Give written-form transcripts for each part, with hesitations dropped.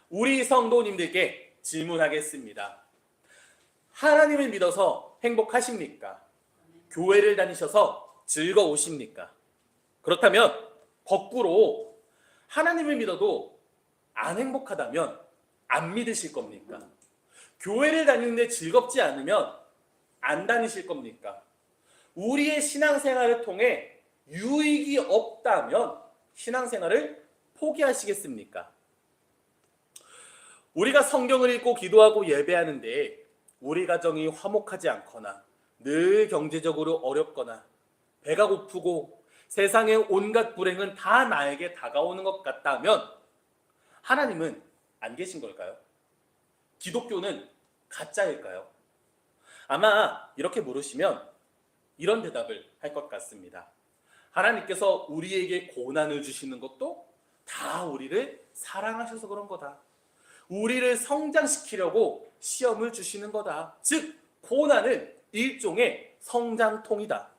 우리 성도님들께 질문하겠습니다. 하나님을 믿어서 행복하십니까? 교회를 다니셔서 즐거우십니까? 그렇다면 거꾸로 하나님을 믿어도 안 행복하다면 안 믿으실 겁니까? 교회를 다니는데 즐겁지 않으면 안 다니실 겁니까? 우리의 신앙생활을 통해 유익이 없다면 신앙생활을 포기하시겠습니까? 우리가 성경을 읽고 기도하고 예배하는데 우리 가정이 화목하지 않거나 늘 경제적으로 어렵거나 배가 고프고 세상의 온갖 불행은 다 나에게 다가오는 것 같다면 하나님은 안 계신 걸까요? 기독교는 가짜일까요? 아마 이렇게 물으시면 이런 대답을 할 것 같습니다. 하나님께서 우리에게 고난을 주시는 것도 다 우리를 사랑하셔서 그런 거다. 우리를 성장시키려고 시험을 주시는 거다. 즉 고난은 일종의 성장통이다.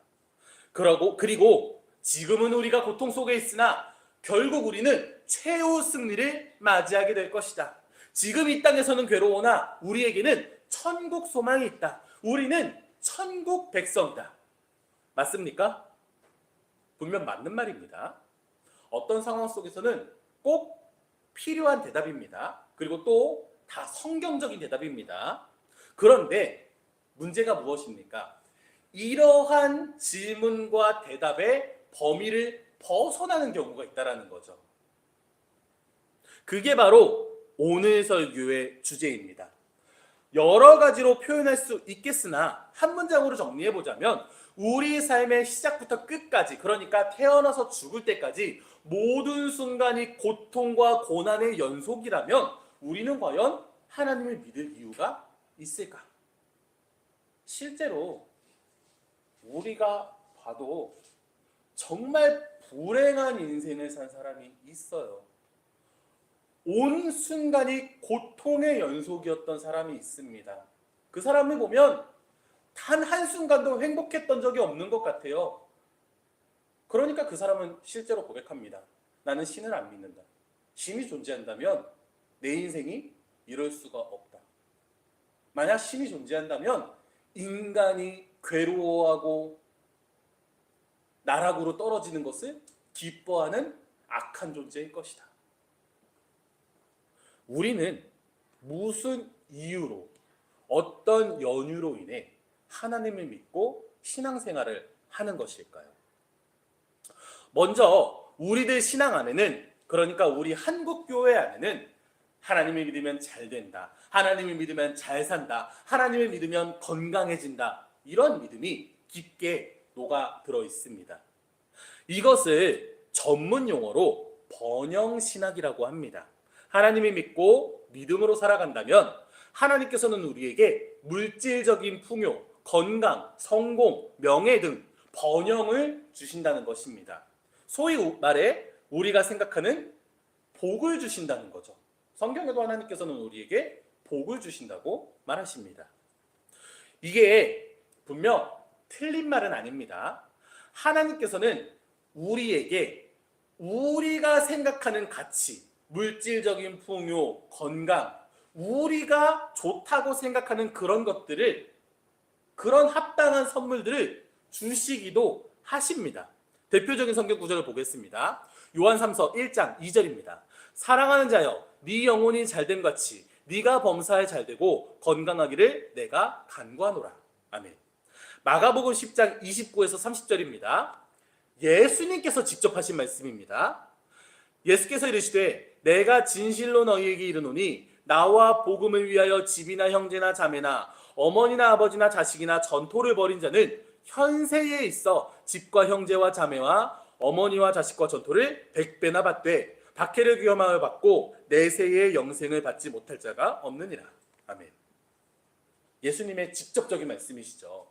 그리고 지금은 우리가 고통 속에 있으나 결국 우리는 최후 승리를 맞이하게 될 것이다. 지금 이 땅에서는 괴로우나 우리에게는 천국 소망이 있다. 우리는 천국 백성이다. 맞습니까? 분명 맞는 말입니다. 어떤 상황 속에서는 꼭 필요한 대답입니다. 그리고 또 다 성경적인 대답입니다. 그런데 문제가 무엇입니까? 이러한 질문과 대답의 범위를 벗어나는 경우가 있다는 거죠. 그게 바로 오늘 설교의 주제입니다. 여러 가지로 표현할 수 있겠으나 한 문장으로 정리해보자면 우리 삶의 시작부터 끝까지, 그러니까 태어나서 죽을 때까지 모든 순간이 고통과 고난의 연속이라면 우리는 과연 하나님을 믿을 이유가 있을까? 실제로 우리가 봐도 정말 불행한 인생을 산 사람이 있어요. 온 순간이 고통의 연속이었던 사람이 있습니다. 그 사람을 보면 단 한순간도 행복했던 적이 없는 것 같아요. 그러니까 그 사람은 실제로 고백합니다. 나는 신을 안 믿는다. 신이 존재한다면 내 인생이 이럴 수가 없다. 만약 신이 존재한다면 인간이 괴로워하고 나락으로 떨어지는 것을 기뻐하는 악한 존재일 것이다. 우리는 무슨 이유로, 어떤 연유로 인해 하나님을 믿고 신앙생활을 하는 것일까요? 먼저 우리들 신앙 안에는, 그러니까 우리 한국교회 안에는 하나님을 믿으면 잘 된다, 하나님을 믿으면 잘 산다, 하나님을 믿으면 건강해진다, 이런 믿음이 깊게 녹아 들어 있습니다. 이것을 전문 용어로 번영신학이라고 합니다. 하나님을 믿고 믿음으로 살아간다면 하나님께서는 우리에게 물질적인 풍요, 건강, 성공, 명예 등 번영을 주신다는 것입니다. 소위 말해 우리가 생각하는 복을 주신다는 거죠. 성경에도 하나님께서는 우리에게 복을 주신다고 말하십니다. 이게 분명 틀린 말은 아닙니다. 하나님께서는 우리에게 우리가 생각하는 가치, 물질적인 풍요, 건강, 우리가 좋다고 생각하는 그런 것들을, 그런 합당한 선물들을 주시기도 하십니다. 대표적인 성경 구절을 보겠습니다. 요한 3서 1장 2절입니다. 사랑하는 자여, 네 영혼이 잘됨 같이 네가 범사에 잘되고 건강하기를 내가 간구하노라. 아멘. 마가복음 10장 29에서 30절입니다. 예수님께서 직접 하신 말씀입니다. 예수께서 이르시되 내가 진실로 너희에게 이르노니 나와 복음을 위하여 집이나 형제나 자매나 어머니나 아버지나 자식이나 전토를 벌인 자는 현세에 있어 집과 형제와 자매와 어머니와 자식과 전토를 100배나 받되 박해를 위험함을 받고 내세의 영생을 받지 못할 자가 없느니라. 아멘. 예수님의 직접적인 말씀이시죠.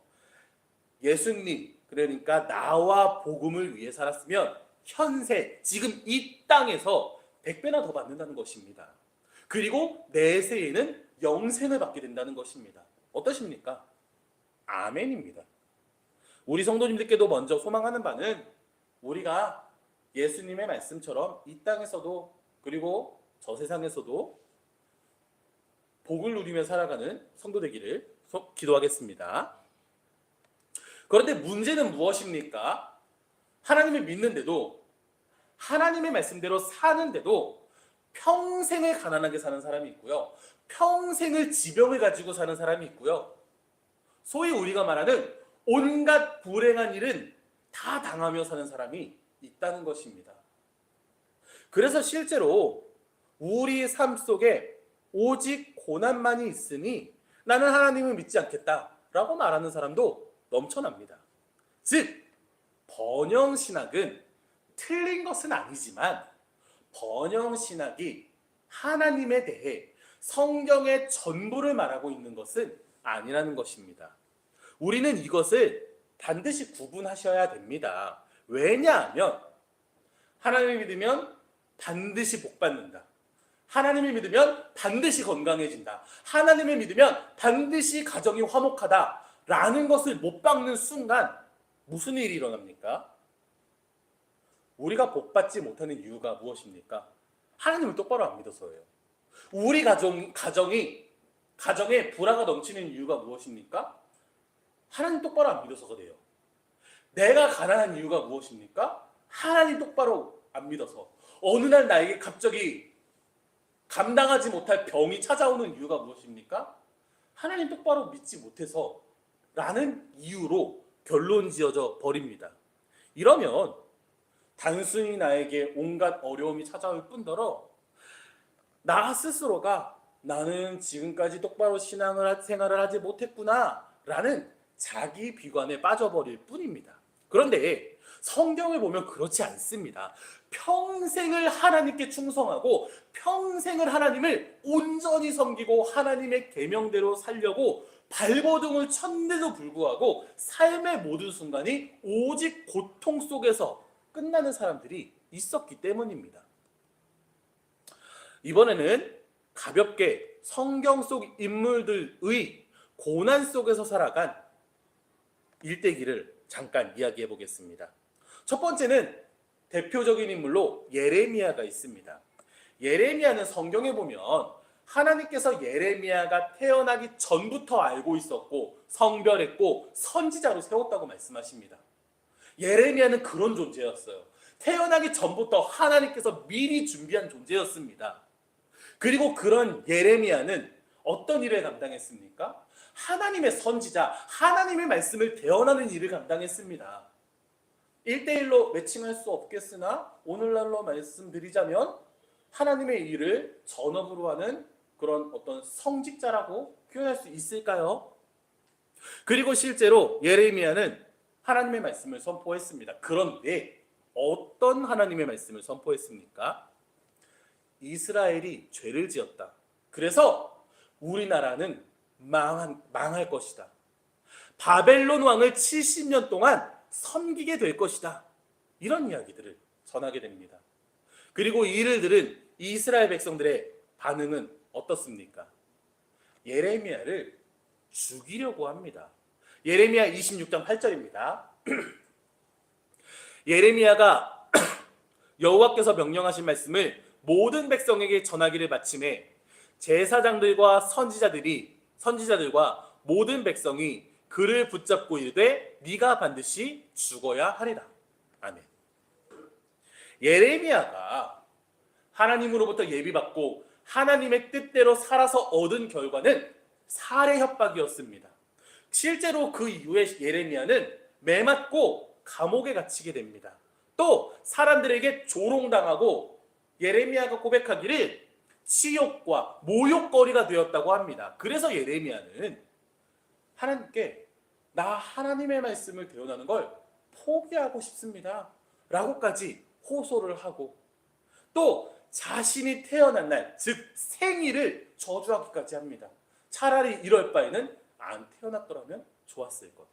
예수님, 그러니까 나와 복음을 위해 살았으면 현세, 지금 이 땅에서 100배나 더 받는다는 것입니다. 그리고 내세에는 영생을 받게 된다는 것입니다. 어떠십니까? 아멘입니다. 우리 성도님들께도 먼저 소망하는 바는 우리가 예수님의 말씀처럼 이 땅에서도 그리고 저 세상에서도 복을 누리며 살아가는 성도 되기를 기도하겠습니다. 그런데 문제는 무엇입니까? 하나님을 믿는데도, 하나님의 말씀대로 사는데도 평생을 가난하게 사는 사람이 있고요, 평생을 지병을 가지고 사는 사람이 있고요, 소위 우리가 말하는 온갖 불행한 일은 다 당하며 사는 사람이 있다는 것입니다. 그래서 실제로 우리 삶 속에 오직 고난만이 있으니 나는 하나님을 믿지 않겠다라고 말하는 사람도 넘쳐납니다. 즉, 번영신학은 틀린 것은 아니지만 번영신학이 하나님에 대해 성경의 전부를 말하고 있는 것은 아니라는 것입니다. 우리는 이것을 반드시 구분하셔야 됩니다. 왜냐하면 하나님을 믿으면 반드시 복받는다, 하나님을 믿으면 반드시 건강해진다, 하나님을 믿으면 반드시 가정이 화목하다라는 것을 못 박는 순간 무슨 일이 일어납니까? 우리가 복받지 못하는 이유가 무엇입니까? 하나님을 똑바로 안 믿어서예요. 우리 가정에 불화가 넘치는 이유가 무엇입니까? 하나님 똑바로 안 믿어서가 돼요. 내가 가난한 이유가 무엇입니까? 하나님 똑바로 안 믿어서. 어느 날 나에게 갑자기 감당하지 못할 병이 찾아오는 이유가 무엇입니까? 하나님 똑바로 믿지 못해서 라는 이유로 결론 지어져 버립니다. 이러면 단순히 나에게 온갖 어려움이 찾아올 뿐더러 나 스스로가 나는 지금까지 똑바로 생활을 하지 못했구나 라는 자기 비관에 빠져버릴 뿐입니다. 그런데 성경을 보면 그렇지 않습니다. 평생을 하나님께 충성하고 평생을 하나님을 온전히 섬기고 하나님의 계명대로 살려고 발버둥을 쳤는데도 불구하고 삶의 모든 순간이 오직 고통 속에서 끝나는 사람들이 있었기 때문입니다. 이번에는 가볍게 성경 속 인물들의 고난 속에서 살아간 일대기를 잠깐 이야기해 보겠습니다. 첫 번째는 대표적인 인물로 예레미야가 있습니다. 예레미야는 성경에 보면 하나님께서 예레미야가 태어나기 전부터 알고 있었고 성별했고 선지자로 세웠다고 말씀하십니다. 예레미야는 그런 존재였어요. 태어나기 전부터 하나님께서 미리 준비한 존재였습니다. 그리고 그런 예레미야는 어떤 일을 감당했습니까? 하나님의 선지자, 하나님의 말씀을 대언하는 일을 감당했습니다. 1대1로 매칭할 수 없겠으나 오늘날로 말씀드리자면 하나님의 일을 전업으로 하는 그런 어떤 성직자라고 표현할 수 있을까요? 그리고 실제로 예레미야는 하나님의 말씀을 선포했습니다. 그런데 어떤 하나님의 말씀을 선포했습니까? 이스라엘이 죄를 지었다. 그래서 우리나라는 망할 것이다. 바벨론 왕을 70년 동안 섬기게 될 것이다. 이런 이야기들을 전하게 됩니다. 그리고 이를 들은 이스라엘 백성들의 반응은 어떻습니까? 예레미야를 죽이려고 합니다. 예레미야 26장 8절입니다. 예레미야가 여호와께서 명령하신 말씀을 모든 백성에게 전하기를 마침에 제사장들과 선지자들과 모든 백성이 그를 붙잡고 이르되 네가 반드시 죽어야 하리라. 아멘. 예레미야가 하나님으로부터 예비받고 하나님의 뜻대로 살아서 얻은 결과는 살해 협박이었습니다. 실제로 그 이후에 예레미야는 매맞고 감옥에 갇히게 됩니다. 또 사람들에게 조롱당하고 예레미야가 고백하기를 치욕과 모욕거리가 되었다고 합니다. 그래서 예레미야는 하나님께 나 하나님의 말씀을 대언하는 걸 포기하고 싶습니다 라고까지 호소를 하고 또 자신이 태어난 날, 즉 생일을 저주하기까지 합니다. 차라리 이럴 바에는 안 태어났더라면 좋았을 것.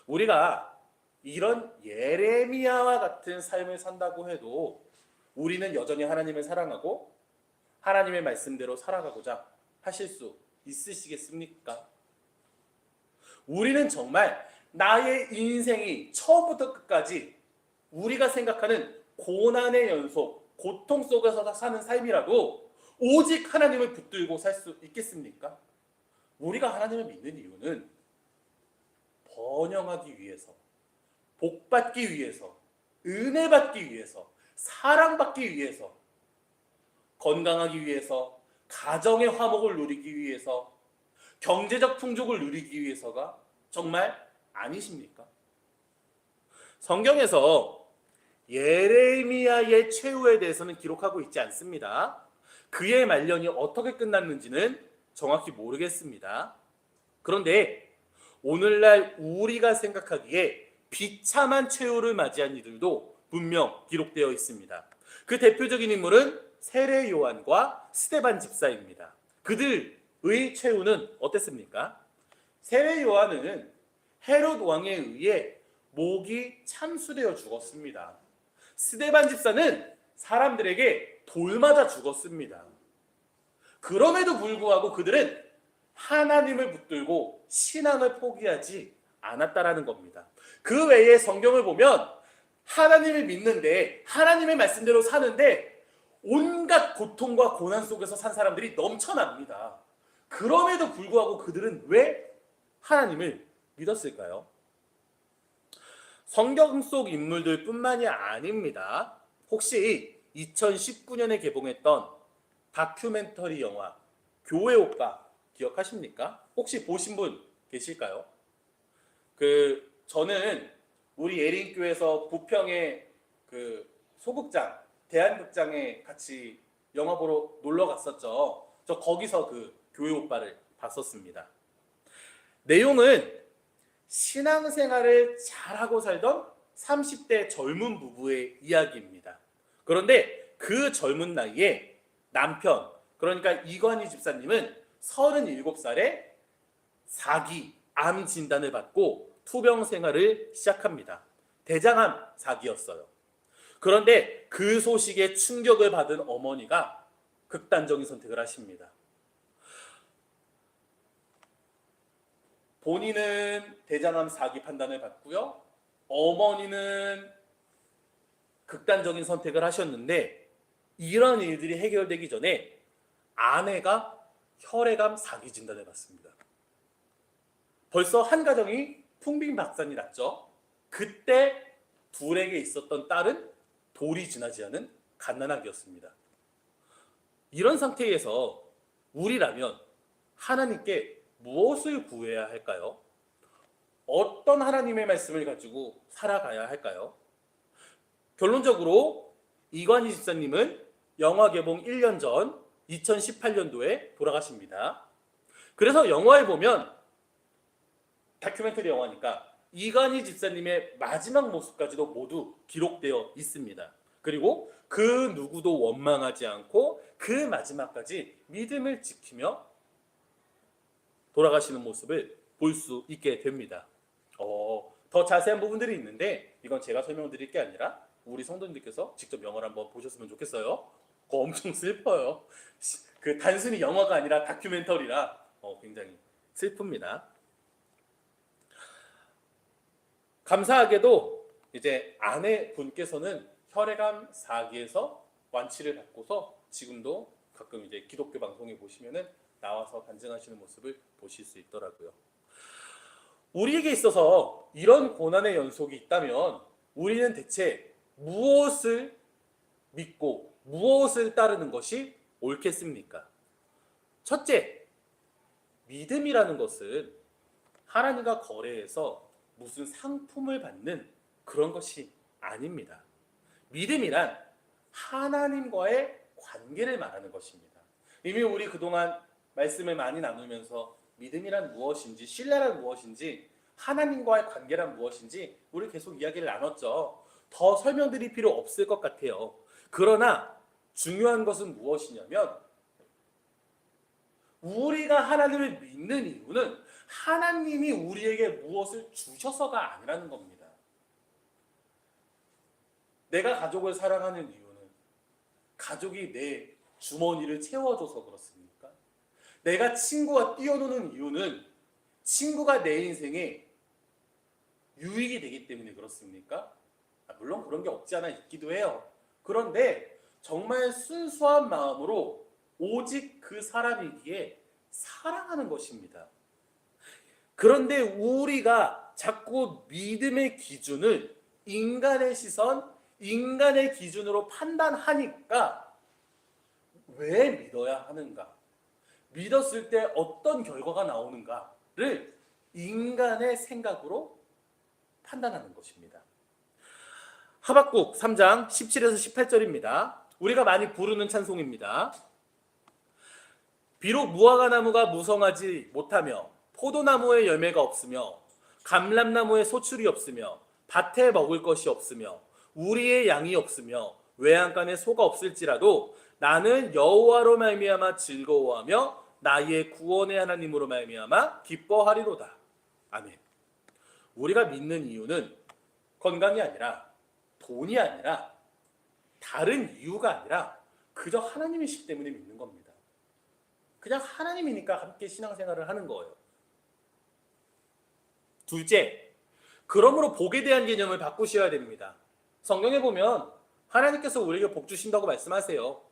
우리가 이런 예레미야와 같은 삶을 산다고 해도 우리는 여전히 하나님을 사랑하고 하나님의 말씀대로 살아가고자 하실 수 있으시겠습니까? 우리는 정말 나의 인생이 처음부터 끝까지 우리가 생각하는 고난의 연속, 고통 속에서 사는 삶이라도 오직 하나님을 붙들고 살 수 있겠습니까? 우리가 하나님을 믿는 이유는 번영하기 위해서, 복받기 위해서, 은혜 받기 위해서, 사랑받기 위해서, 건강하기 위해서, 가정의 화목을 누리기 위해서, 경제적 풍족을 누리기 위해서가 정말 아니십니까? 성경에서 예레미야의 최후에 대해서는 기록하고 있지 않습니다. 그의 말년이 어떻게 끝났는지는 정확히 모르겠습니다. 그런데 오늘날 우리가 생각하기에 비참한 최후를 맞이한 이들도 분명 기록되어 있습니다. 그 대표적인 인물은 세례 요한과 스데반 집사입니다. 그들의 최후는 어땠습니까? 세례 요한은 헤롯 왕에 의해 목이 참수되어 죽었습니다. 스데반 집사는 사람들에게 돌 맞아 죽었습니다. 그럼에도 불구하고 그들은 하나님을 붙들고 신앙을 포기하지 않았다라는 겁니다. 그 외에 성경을 보면 하나님을 믿는데 하나님의 말씀대로 사는데 온갖 고통과 고난 속에서 산 사람들이 넘쳐납니다. 그럼에도 불구하고 그들은 왜 하나님을 믿었을까요? 성경 속 인물들 뿐만이 아닙니다. 혹시 2019년에 개봉했던 다큐멘터리 영화 교회 오빠 기억하십니까? 혹시 보신 분 계실까요? 저는 우리 예린교에서 부평의 소극장 대한극장에 같이 영화 보러 놀러 갔었죠. 저 거기서 교회 오빠를 봤었습니다. 내용은 신앙생활을 잘하고 살던 30대 젊은 부부의 이야기입니다. 그런데 그 젊은 나이에 남편, 그러니까 이관희 집사님은 37살에 사기, 암 진단을 받고 투병 생활을 시작합니다. 대장암 사기였어요. 그런데 그 소식에 충격을 받은 어머니가 극단적인 선택을 하십니다. 본인은 대장암 사기 판단을 받고요. 어머니는 극단적인 선택을 하셨는데 이런 일들이 해결되기 전에 아내가 혈액암 사기 진단을 받습니다. 벌써 한 가정이 풍비박산이 났죠. 그때 둘에게 있었던 딸은 돌이 지나지 않은 갓난아기였습니다. 이런 상태에서 우리라면 하나님께 무엇을 구해야 할까요? 어떤 하나님의 말씀을 가지고 살아가야 할까요? 결론적으로 이관희 집사님은 영화 개봉 1년 전 2018년도에 돌아가십니다. 그래서 영화에 보면 다큐멘터리 영화니까 이관희 집사님의 마지막 모습까지도 모두 기록되어 있습니다. 그리고 그 누구도 원망하지 않고 그 마지막까지 믿음을 지키며 돌아가시는 모습을 볼 수 있게 됩니다. 더 자세한 부분들이 있는데 이건 제가 설명드릴 게 아니라 우리 성도님들께서 직접 영화를 한번 보셨으면 좋겠어요. 그거 엄청 슬퍼요. 단순히 영화가 아니라 다큐멘터리라 굉장히 슬픕니다. 감사하게도 이제 아내분께서는 혈액암 4기에서 완치를 받고서 지금도 가끔 이제 기독교 방송에 보시면은 나와서 간증하시는 모습을 보실 수 있더라고요. 우리에게 있어서 이런 고난의 연속이 있다면 우리는 대체 무엇을 믿고 무엇을 따르는 것이 옳겠습니까? 첫째, 믿음이라는 것은 하나님과 거래해서 무슨 상품을 받는 그런 것이 아닙니다. 믿음이란 하나님과의 관계를 말하는 것입니다. 이미 우리 그동안 말씀을 많이 나누면서 믿음이란 무엇인지, 신뢰란 무엇인지, 하나님과의 관계란 무엇인지 우리 계속 이야기를 나눴죠. 더 설명드릴 필요 없을 것 같아요. 그러나 중요한 것은 무엇이냐면 우리가 하나님을 믿는 이유는 하나님이 우리에게 무엇을 주셔서가 아니라는 겁니다. 내가 가족을 사랑하는 이유는 가족이 내 주머니를 채워줘서 그렇습니까? 내가 친구와 뛰어노는 이유는 친구가 내 인생에 유익이 되기 때문에 그렇습니까? 물론 그런 게 없지 않아 있기도 해요. 그런데 정말 순수한 마음으로 오직 그 사람이기에 사랑하는 것입니다. 그런데 우리가 자꾸 믿음의 기준을 인간의 시선, 인간의 기준으로 판단하니까 왜 믿어야 하는가? 믿었을 때 어떤 결과가 나오는가를 인간의 생각으로 판단하는 것입니다. 하박국 3장 17에서 18절입니다. 우리가 많이 부르는 찬송입니다. 비록 무화과 나무가 무성하지 못하며 포도나무에 열매가 없으며 감람나무에 소출이 없으며 밭에 먹을 것이 없으며 우리의 양이 없으며 외양간에 소가 없을지라도 나는 여호와로 말미암아 즐거워하며 나의 구원의 하나님으로 말미암아 기뻐하리로다. 아멘. 우리가 믿는 이유는 건강이 아니라 돈이 아니라 다른 이유가 아니라 그저 하나님이시기 때문에 믿는 겁니다. 그냥 하나님이니까 함께 신앙생활을 하는 거예요. 둘째, 그러므로 복에 대한 개념을 바꾸셔야 됩니다. 성경에 보면 하나님께서 우리에게 복 주신다고 말씀하세요.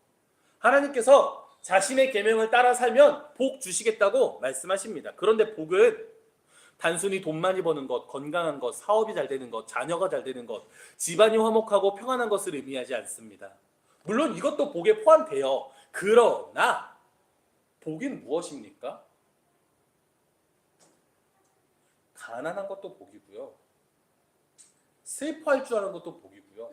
하나님께서 자신의 계명을 따라 살면 복 주시겠다고 말씀하십니다. 그런데 복은 단순히 돈 많이 버는 것, 건강한 것, 사업이 잘 되는 것, 자녀가 잘 되는 것, 집안이 화목하고 평안한 것을 의미하지 않습니다. 물론 이것도 복에 포함돼요. 그러나 복인 무엇입니까? 가난한 것도 복이고요. 슬퍼할 줄 아는 것도 복이고요.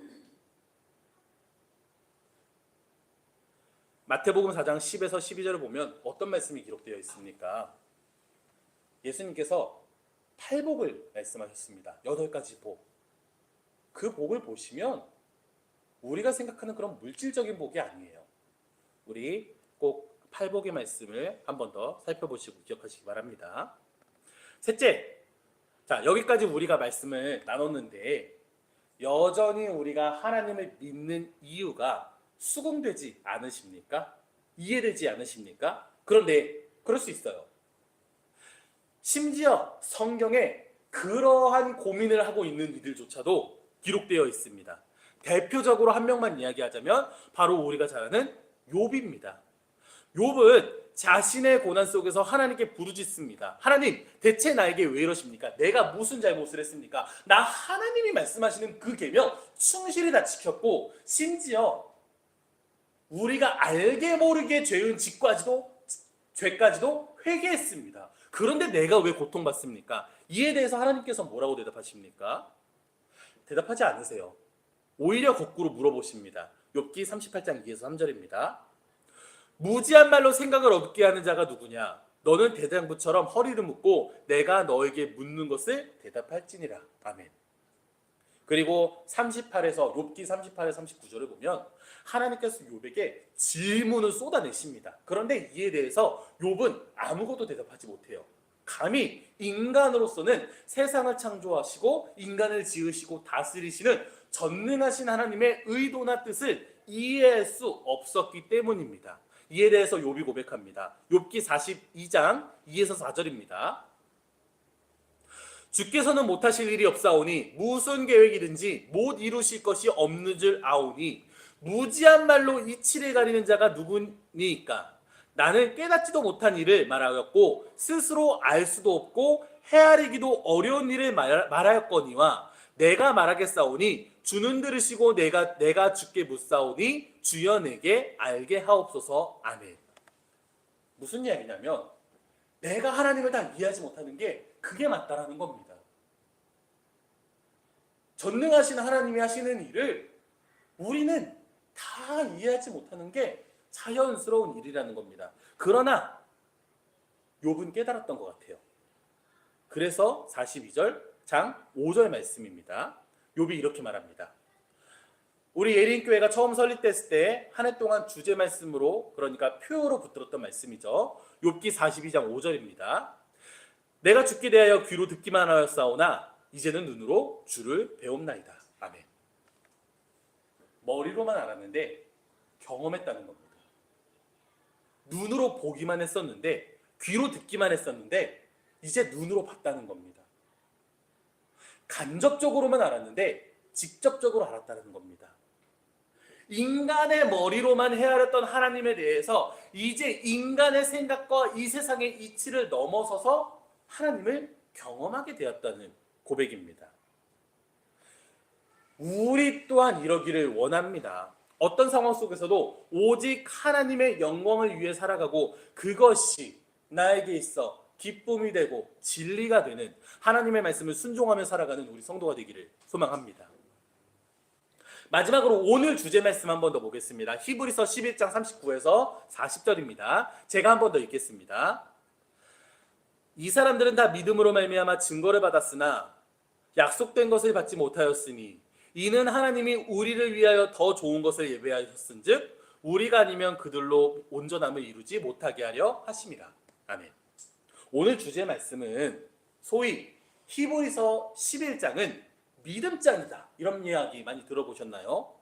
마태복음 4장 10에서 12절을 보면 어떤 말씀이 기록되어 있습니까? 예수님께서 팔복을 말씀하셨습니다. 8가지 복. 그 복을 보시면 우리가 생각하는 그런 물질적인 복이 아니에요. 우리 꼭 팔복의 말씀을 한 번 더 살펴보시고 기억하시기 바랍니다. 셋째, 자, 여기까지 우리가 말씀을 나눴는데 여전히 우리가 하나님을 믿는 이유가 수긍되지 않으십니까? 이해되지 않으십니까? 그런데 그럴 수 있어요. 심지어 성경에 그러한 고민을 하고 있는 이들조차도 기록되어 있습니다. 대표적으로 한 명만 이야기하자면 바로 우리가 잘 아는 욥입니다. 욥은 자신의 고난 속에서 하나님께 부르짖습니다. 하나님, 대체 나에게 왜 이러십니까? 내가 무슨 잘못을 했습니까? 나 하나님이 말씀하시는 그 계명 충실히 다 지켰고 심지어 우리가 알게 모르게 죄까지도 회개했습니다. 그런데 내가 왜 고통받습니까? 이에 대해서 하나님께서 뭐라고 대답하십니까? 대답하지 않으세요. 오히려 거꾸로 물어보십니다. 욥기 38장 2에서 3절입니다. 무지한 말로 생각을 얻게 하는 자가 누구냐? 너는 대장부처럼 허리를 묶고 내가 너에게 묻는 것을 대답할지니라. 아멘. 그리고 38에서 욥기 38에서 39절을 보면 하나님께서 욥에게 질문을 쏟아내십니다. 그런데 이에 대해서 욥은 아무것도 대답하지 못해요. 감히 인간으로서는 세상을 창조하시고 인간을 지으시고 다스리시는 전능하신 하나님의 의도나 뜻을 이해할 수 없었기 때문입니다. 이에 대해서 욥이 고백합니다. 욥기 42장 2에서 4절입니다. 주께서는 못하실 일이 없사오니 무슨 계획이든지 못 이루실 것이 없는 줄 아오니 무지한 말로 이치를 가리는 자가 누구니까? 나는 깨닫지도 못한 일을 말하였고 스스로 알 수도 없고 헤아리기도 어려운 일을 말하였거니와 내가 말하겠사오니 주는 들으시고 내가 주께 묻사오니 주여 내게 알게 하옵소서. 아멘. 무슨 이야기냐면 내가 하나님을 다 이해하지 못하는 게 그게 맞다라는 겁니다. 전능하신 하나님이 하시는 일을 우리는 다 이해하지 못하는 게 자연스러운 일이라는 겁니다. 그러나 욥은 깨달았던 것 같아요. 그래서 42절 장 5절 말씀입니다. 욥이 이렇게 말합니다. 우리 예린교회가 처음 설립됐을 때 한 해 동안 주제 말씀으로, 그러니까 표어로 붙들었던 말씀이죠. 욥기 42장 5절입니다. 내가 주께 대하여 귀로 듣기만 하였사오나 이제는 눈으로 주를 배움나이다. 아멘. 머리로만 알았는데 경험했다는 겁니다. 눈으로 보기만 했었는데, 귀로 듣기만 했었는데 이제 눈으로 봤다는 겁니다. 간접적으로만 알았는데 직접적으로 알았다는 겁니다. 인간의 머리로만 헤아렸던 하나님에 대해서 이제 인간의 생각과 이 세상의 이치를 넘어서서 하나님을 경험하게 되었다는 고백입니다. 우리 또한 이러기를 원합니다. 어떤 상황 속에서도 오직 하나님의 영광을 위해 살아가고 그것이 나에게 있어 기쁨이 되고 진리가 되는 하나님의 말씀을 순종하며 살아가는 우리 성도가 되기를 소망합니다. 마지막으로 오늘 주제 말씀 한 번 더 보겠습니다. 히브리서 11장 39에서 40절입니다. 제가 한 번 더 읽겠습니다. 이 사람들은 다 믿음으로 말미암아 증거를 받았으나 약속된 것을 받지 못하였으니 이는 하나님이 우리를 위하여 더 좋은 것을 예비하셨은즉 우리가 아니면 그들로 온전함을 이루지 못하게 하려 하심이라. 아멘. 오늘 주제 말씀은 소위 히브리서 11장은 믿음장이다 이런 이야기 많이 들어보셨나요?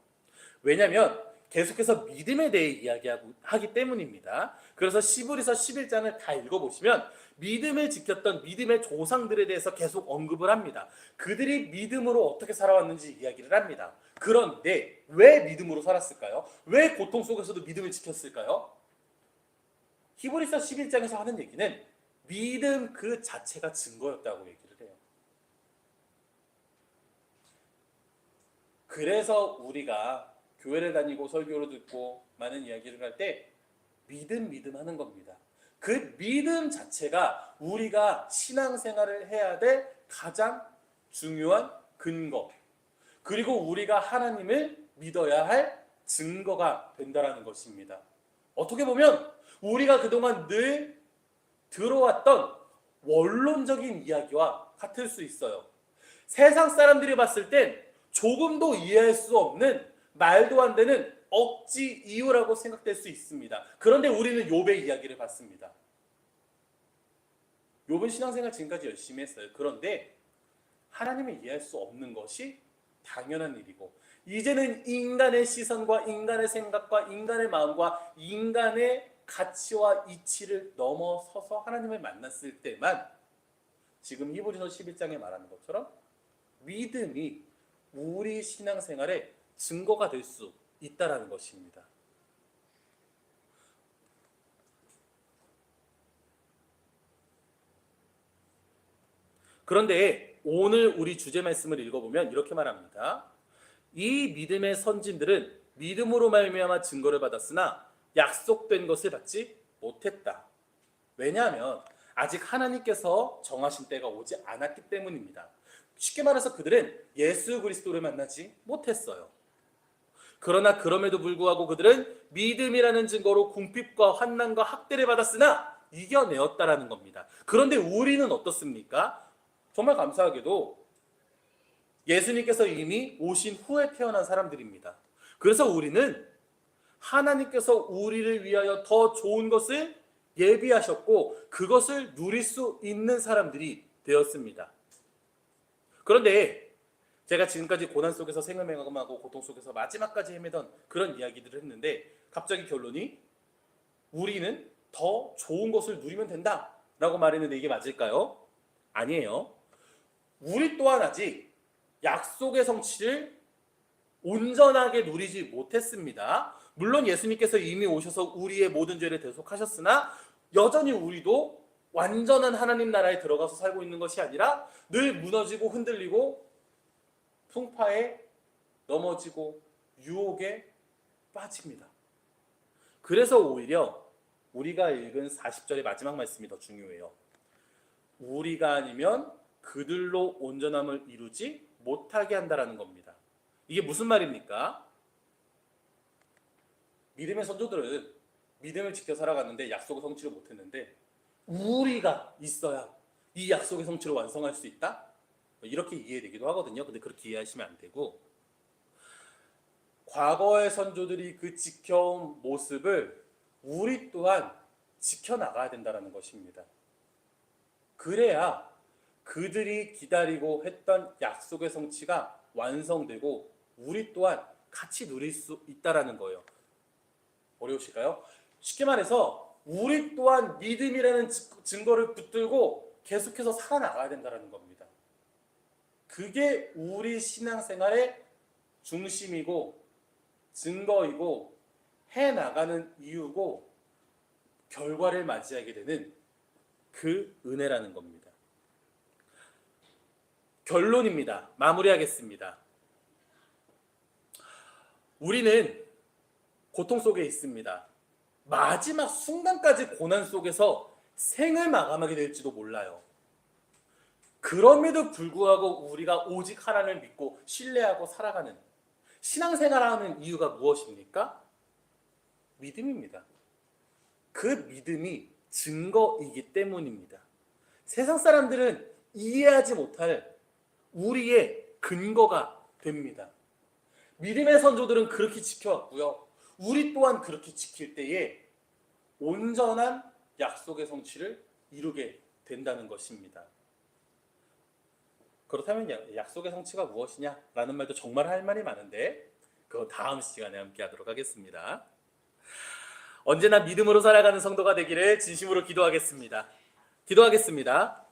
왜냐하면 계속해서 믿음에 대해 이야기하기 때문입니다. 그래서 히브리서 11장을 다 읽어보시면 믿음을 지켰던 믿음의 조상들에 대해서 계속 언급을 합니다. 그들이 믿음으로 어떻게 살아왔는지 이야기를 합니다. 그런데 왜 믿음으로 살았을까요? 왜 고통 속에서도 믿음을 지켰을까요? 히브리서 11장에서 하는 얘기는 믿음 그 자체가 증거였다고 얘기를 해요. 그래서 우리가 교회를 다니고 설교를 듣고 많은 이야기를 할 때 믿음 하는 겁니다. 그 믿음 자체가 우리가 신앙생활을 해야 될 가장 중요한 근거, 그리고 우리가 하나님을 믿어야 할 증거가 된다는 것입니다. 어떻게 보면 우리가 그동안 늘 들어왔던 원론적인 이야기와 같을 수 있어요. 세상 사람들이 봤을 땐 조금도 이해할 수 없는 말도 안 되는 억지 이유라고 생각될 수 있습니다. 그런데 우리는 욥의 이야기를 봤습니다. 욥은 신앙생활 지금까지 열심히 했어요. 그런데 하나님을 이해할 수 없는 것이 당연한 일이고 이제는 인간의 시선과 인간의 생각과 인간의 마음과 인간의 가치와 이치를 넘어서서 하나님을 만났을 때만 지금 히브리서 11장에 말하는 것처럼 믿음이 우리 신앙생활의 증거가 될 수 있다라는 것입니다. 그런데 오늘 우리 주제 말씀을 읽어보면 이렇게 말합니다. 이 믿음의 선진들은 믿음으로 말미암아 증거를 받았으나 약속된 것을 받지 못했다. 왜냐하면 아직 하나님께서 정하신 때가 오지 않았기 때문입니다. 쉽게 말해서 그들은 예수 그리스도를 만나지 못했어요. 그러나 그럼에도 불구하고 그들은 믿음이라는 증거로 궁핍과 환난과 학대를 받았으나 이겨내었다라는 겁니다. 그런데 우리는 어떻습니까? 정말 감사하게도 예수님께서 이미 오신 후에 태어난 사람들입니다. 그래서 우리는 하나님께서 우리를 위하여 더 좋은 것을 예비하셨고 그것을 누릴 수 있는 사람들이 되었습니다. 그런데 제가 지금까지 고난 속에서 생을 고통 속에서 마지막까지 헤매던 그런 이야기들을 했는데 갑자기 결론이 우리는 더 좋은 것을 누리면 된다라고 말했는데 이게 맞을까요? 아니에요. 우리 또한 아직 약속의 성취를 온전하게 누리지 못했습니다. 물론 예수님께서 이미 오셔서 우리의 모든 죄를 대속하셨으나 여전히 우리도 완전한 하나님 나라에 들어가서 살고 있는 것이 아니라 늘 무너지고 흔들리고 풍파에 넘어지고 유혹에 빠집니다. 그래서 오히려 우리가 읽은 40절의 마지막 말씀이 더 중요해요. 우리가 아니면 그들로 온전함을 이루지 못하게 한다라는 겁니다. 이게 무슨 말입니까? 믿음의 선조들은 믿음을 지켜 살아갔는데 약속의 성취를 못했는데 우리가 있어야 이 약속의 성취를 완성할 수 있다? 이렇게 이해되기도 하거든요. 근데 그렇게 이해하시면 안 되고 과거의 선조들이 그 지켜온 모습을 우리 또한 지켜나가야 된다는 것입니다. 그래야 그들이 기다리고 했던 약속의 성취가 완성되고 우리 또한 같이 누릴 수 있다는 거예요. 어려우실까요? 쉽게 말해서 우리 또한 믿음이라는 증거를 붙들고 계속해서 살아나가야 된다는 겁니다. 그게 우리 신앙생활의 중심이고 증거이고 해 나가는 이유고 결과를 맞이하게 되는 그 은혜라는 겁니다. 결론입니다. 마무리하겠습니다. 우리는 고통 속에 있습니다. 마지막 순간까지 고난 속에서 생을 마감하게 될지도 몰라요. 그럼에도 불구하고 우리가 오직 하나님을 믿고 신뢰하고 살아가는 신앙생활하는 이유가 무엇입니까? 믿음입니다. 그 믿음이 증거이기 때문입니다. 세상 사람들은 이해하지 못할 우리의 근거가 됩니다. 믿음의 선조들은 그렇게 지켜왔고요. 우리 또한 그렇게 지킬 때에 온전한 약속의 성취를 이루게 된다는 것입니다. 그렇다면 약속의 성취가 무엇이냐라는 말도 정말 할 말이 많은데 그거 다음 시간에 함께 하도록 하겠습니다. 언제나 믿음으로 살아가는 성도가 되기를 진심으로 기도하겠습니다. 기도하겠습니다.